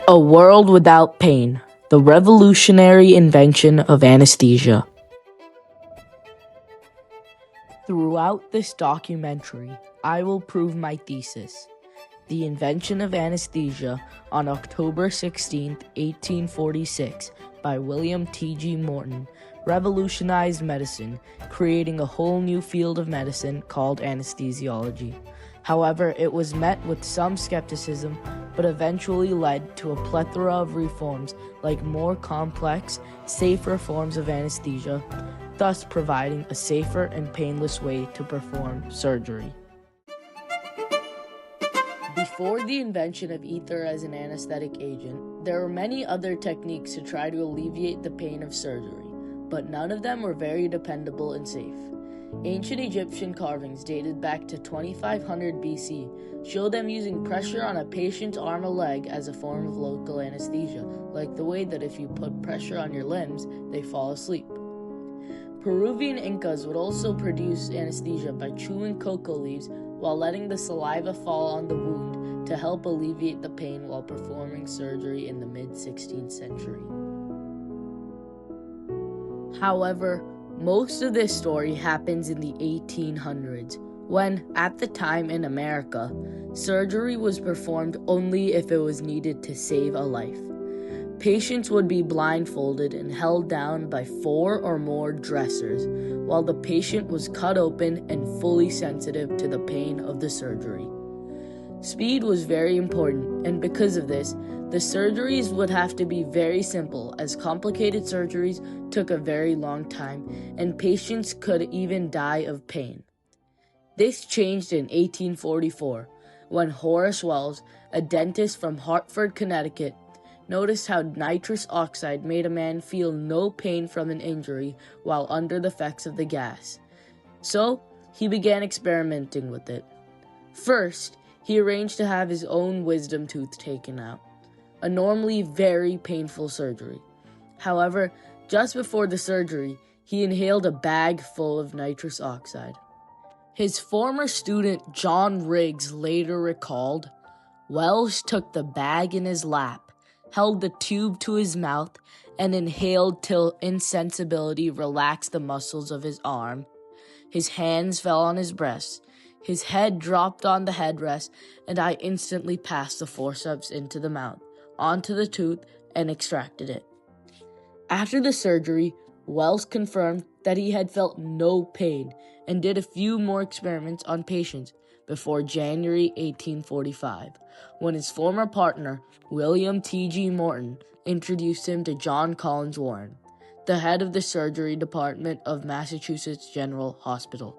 A World Without Pain, the revolutionary invention of anesthesia. Throughout this documentary, I will prove my thesis. The invention of anesthesia on October 16, 1846, by William T.G. Morton, revolutionized medicine, creating a whole new field of medicine called anesthesiology. However, it was met with some skepticism, but eventually led to a plethora of reforms like more complex, safer forms of anesthesia, thus providing a safer and painless way to perform surgery. Before the invention of ether as an anesthetic agent, there were many other techniques to try to alleviate the pain of surgery, but none of them were very dependable and safe. Ancient Egyptian carvings dated back to 2500 BC show them using pressure on a patient's arm or leg as a form of local anesthesia, like the way that if you put pressure on your limbs, they fall asleep. Peruvian Incas would also produce anesthesia by chewing cocoa leaves while letting the saliva fall on the wound to help alleviate the pain while performing surgery in the mid-16th century. However, most of this story happens in the 1800s, when, at the time in America, surgery was performed only if it was needed to save a life. Patients would be blindfolded and held down by 4 or more dressers, while the patient was cut open and fully sensitive to the pain of the surgery. Speed was very important, and because of this, the surgeries would have to be very simple, as complicated surgeries took a very long time, and patients could even die of pain. This changed in 1844, when Horace Wells, a dentist from Hartford, Connecticut, noticed how nitrous oxide made a man feel no pain from an injury while under the effects of the gas. So, he began experimenting with it. First, he arranged to have his own wisdom tooth taken out, a normally very painful surgery. However, just before the surgery, he inhaled a bag full of nitrous oxide. His former student John Riggs later recalled, Wells took the bag in his lap, held the tube to his mouth, and inhaled till insensibility relaxed the muscles of his arm. His hands fell on his breast. His head dropped on the headrest, and I instantly passed the forceps into the mouth, onto the tooth, and extracted it. After the surgery, Wells confirmed that he had felt no pain and did a few more experiments on patients before January 1845, when his former partner, William T.G. Morton, introduced him to John Collins Warren, the head of the surgery department of Massachusetts General Hospital.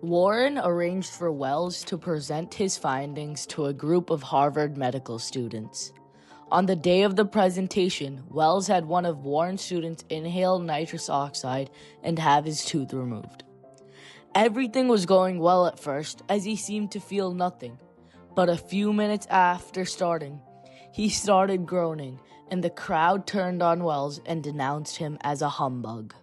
Warren arranged for Wells to present his findings to a group of Harvard medical students. On the day of the presentation, Wells had one of Warren's students inhale nitrous oxide and have his tooth removed. Everything was going well at first, as he seemed to feel nothing. But a few minutes after starting, he started groaning, and the crowd turned on Wells and denounced him as a humbug.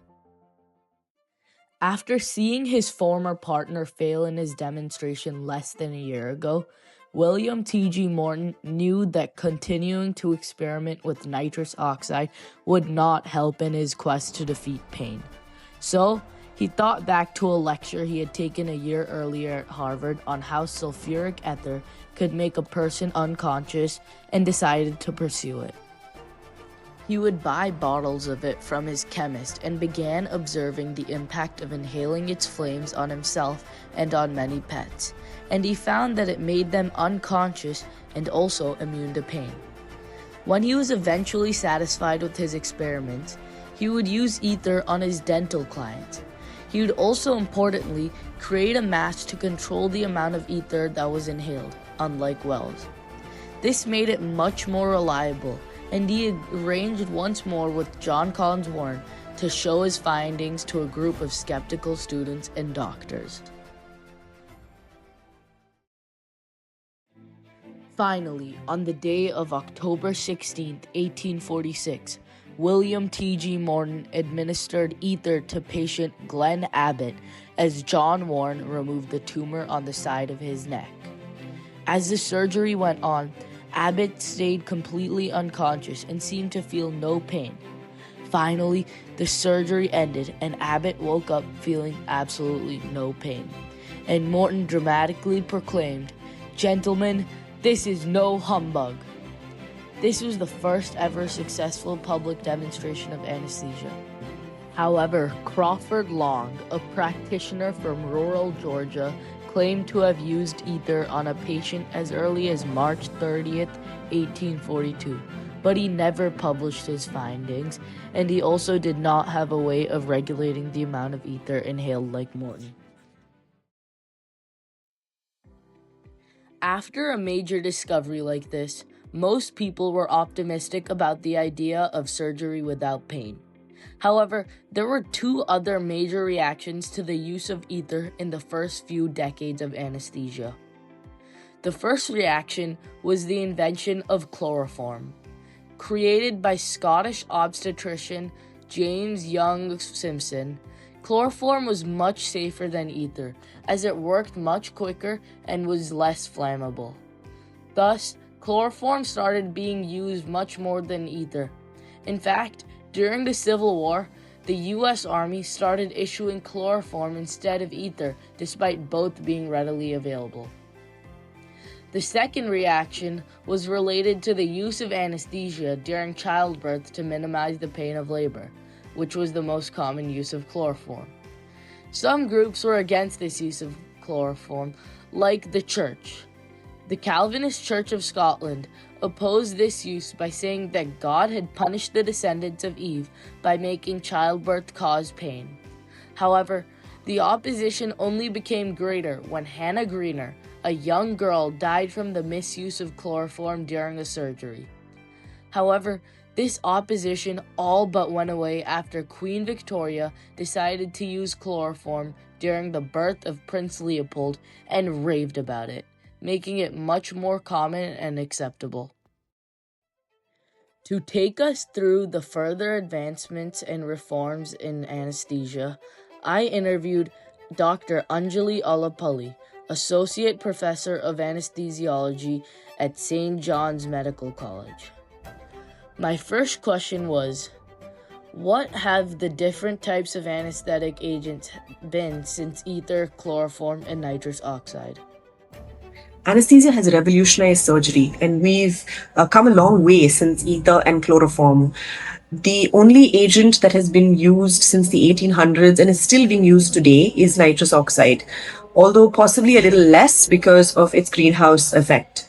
After seeing his former partner fail in his demonstration less than a year ago, William T.G. Morton knew that continuing to experiment with nitrous oxide would not help in his quest to defeat pain. So, he thought back to a lecture he had taken a year earlier at Harvard on how sulfuric ether could make a person unconscious and decided to pursue it. He would buy bottles of it from his chemist and began observing the impact of inhaling its flames on himself and on many pets, and he found that it made them unconscious and also immune to pain. When he was eventually satisfied with his experiments, he would use ether on his dental clients. He would also importantly create a match to control the amount of ether that was inhaled, unlike Wells. This made it much more reliable, and he arranged once more with John Collins Warren to show his findings to a group of skeptical students and doctors. Finally, on the day of October 16, 1846, William T.G. Morton administered ether to patient Glenn Abbott as John Warren removed the tumor on the side of his neck. As the surgery went on, Abbott stayed completely unconscious and seemed to feel no pain. Finally, the surgery ended and Abbott woke up feeling absolutely no pain. And Morton dramatically proclaimed, "Gentlemen, this is no humbug." This was the first ever successful public demonstration of anesthesia. However, Crawford Long, a practitioner from rural Georgia, claimed to have used ether on a patient as early as March 30th, 1842, but he never published his findings, and he also did not have a way of regulating the amount of ether inhaled like Morton. After a major discovery like this, most people were optimistic about the idea of surgery without pain. However, there were two other major reactions to the use of ether in the first few decades of anesthesia. The first reaction was the invention of chloroform. Created by Scottish obstetrician James Young Simpson, chloroform was much safer than ether, as it worked much quicker and was less flammable. Thus, chloroform started being used much more than ether. In fact, during the Civil War, the U.S. Army started issuing chloroform instead of ether, despite both being readily available. The second reaction was related to the use of anesthesia during childbirth to minimize the pain of labor, which was the most common use of chloroform. Some groups were against this use of chloroform, like the Church. The Calvinist Church of Scotland opposed this use by saying that God had punished the descendants of Eve by making childbirth cause pain. However, the opposition only became greater when Hannah Greener, a young girl, died from the misuse of chloroform during a surgery. However, this opposition all but went away after Queen Victoria decided to use chloroform during the birth of Prince Leopold and raved about it, making it much more common and acceptable. To take us through the further advancements and reforms in anesthesia, I interviewed Dr. Anjali Alapalli, Associate Professor of Anesthesiology at St. John's Medical College. My first question was, what have the different types of anesthetic agents been since ether, chloroform, and nitrous oxide? Anesthesia has revolutionized surgery, and we've come a long way since ether and chloroform. The only agent that has been used since the 1800s and is still being used today is nitrous oxide, although possibly a little less because of its greenhouse effect.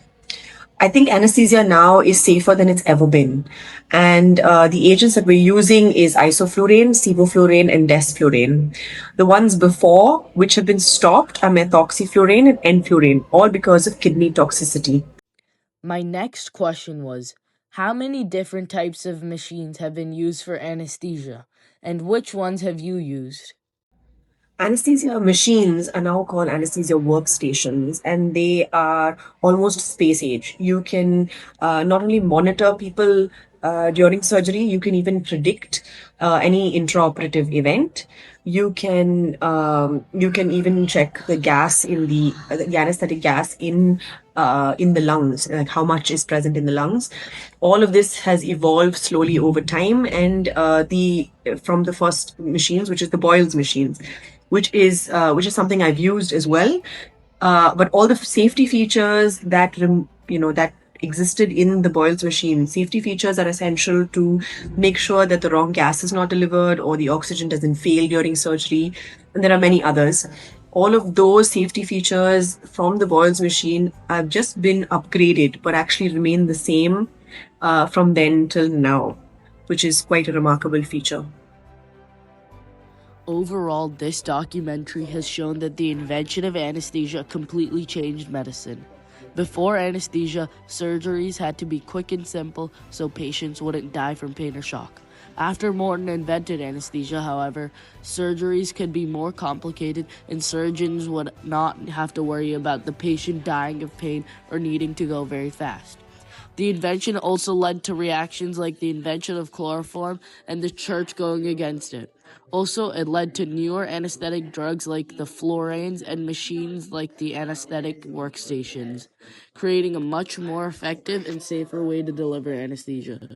I think anesthesia now is safer than it's ever been. And the agents that we're using is isoflurane, sevoflurane, and desflurane. The ones before, which have been stopped, are methoxyflurane and enflurane, all because of kidney toxicity. My next question was, how many different types of machines have been used for anesthesia, and which ones have you used? Anesthesia machines are now called anesthesia workstations, and they are almost space age. You can not only monitor people during surgery, you can even predict any intraoperative event. You can even check the gas in the anesthetic gas in the lungs, like how much is present in the lungs. All of this has evolved slowly over time, and the from the first machines, which is the Boyle's machines, which is something I've used as well. But all the safety features that existed in the Boyle's machine, safety features are essential to make sure that the wrong gas is not delivered or the oxygen doesn't fail during surgery. And there are many others. All of those safety features from the Boyle's machine have just been upgraded, but actually remain the same from then till now, which is quite a remarkable feature. Overall, this documentary has shown that the invention of anesthesia completely changed medicine. Before anesthesia, surgeries had to be quick and simple so patients wouldn't die from pain or shock. After Morton invented anesthesia, however, surgeries could be more complicated and surgeons would not have to worry about the patient dying of pain or needing to go very fast. The invention also led to reactions like the invention of chloroform and the church going against it. Also, it led to newer anesthetic drugs like the fluorines and machines like the anesthetic workstations, creating a much more effective and safer way to deliver anesthesia.